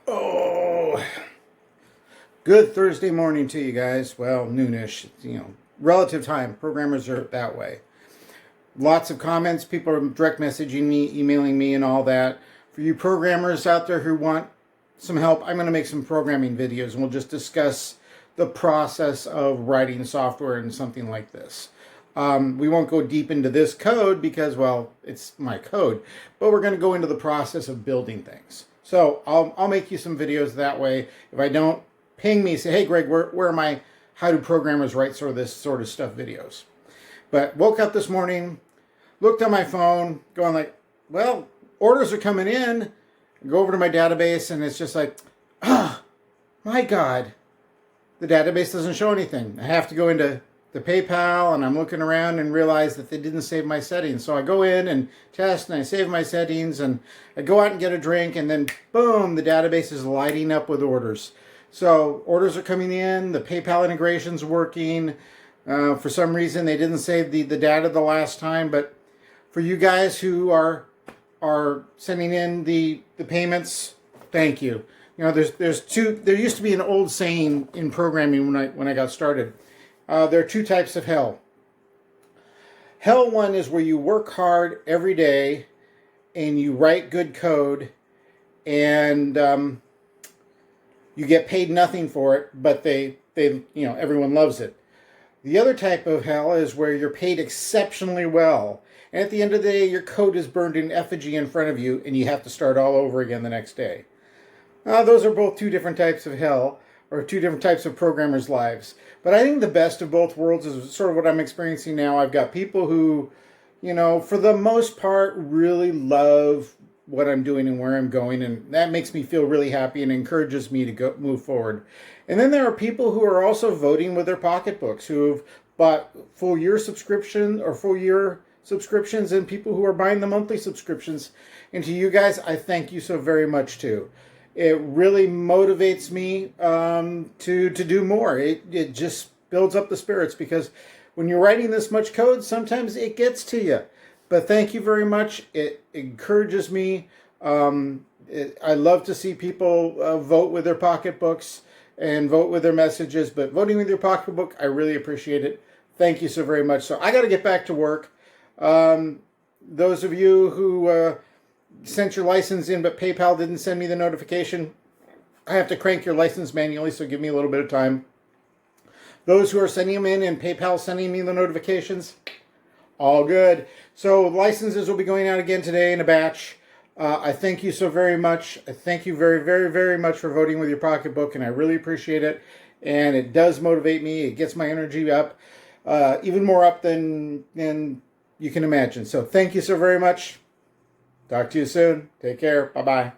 Oh, good Thursday morning to you guys. Well, noonish, relative time. Programmers are that way. Lots of comments. People are direct messaging me, emailing me, and all that. For you programmers out there who want some help, I'm going to make some programming videos, and we'll just discuss the process of writing software in something like this. We won't go deep into this code because, well, it's my code, but we're going to go into the process of building things. So I'll make you some videos that way. If I don't, ping me, say, hey, Greg, where are my how do programmers write this sort of stuff videos? But woke up this morning, looked on my phone, going like, well, orders are coming in. I go over to my database, and it's just like, my God, the database doesn't show anything. I have to go into the PayPal, and I'm looking around and realize that they didn't save my settings. So I go in and test, and I save my settings, and I go out and get a drink, and then boom, the database is lighting up with orders. So orders are coming in, the PayPal integration's working. For some reason, they didn't save the data the last time, but for you guys who are sending in the payments, thank you. There's two. There used to be an old saying in programming when I got started. There are two types of hell. Hell one is where you work hard every day and you write good code, and you get paid nothing for it, but everyone loves it. The other type of hell is where you're paid exceptionally well, and at the end of the day, your code is burned in effigy in front of you, and you have to start all over again the next day. Those are both two different types of hell, or two different types of programmers' lives. But I think the best of both worlds is sort of what I'm experiencing now. I've got people who, for the most part, really love what I'm doing and where I'm going, and that makes me feel really happy and encourages me to move forward. And then there are people who are also voting with their pocketbooks, who have bought full year subscription or full year subscriptions, and people who are buying the monthly subscriptions. And to you guys, I thank you so very much too. It really motivates me to do more. It just builds up the spirits, because when you're writing this much code, sometimes it gets to you. But thank you very much. It encourages me. I love to see people vote with their pocketbooks and vote with their messages. But voting with your pocketbook, I really appreciate it. Thank you so very much. So I got to get back to work. Those of you who sent your license in, but PayPal didn't send me the notification, I have to crank your license manually, so give me a little bit of time. Those who are sending them in and PayPal sending me the notifications, all good. So licenses will be going out again today in a batch. I thank you so very much. I thank you very, very, very much for voting with your pocketbook, and I really appreciate it. And it does motivate me. It gets my energy up, even more up than you can imagine. So thank you so very much. Talk to you soon. Take care. Bye-bye.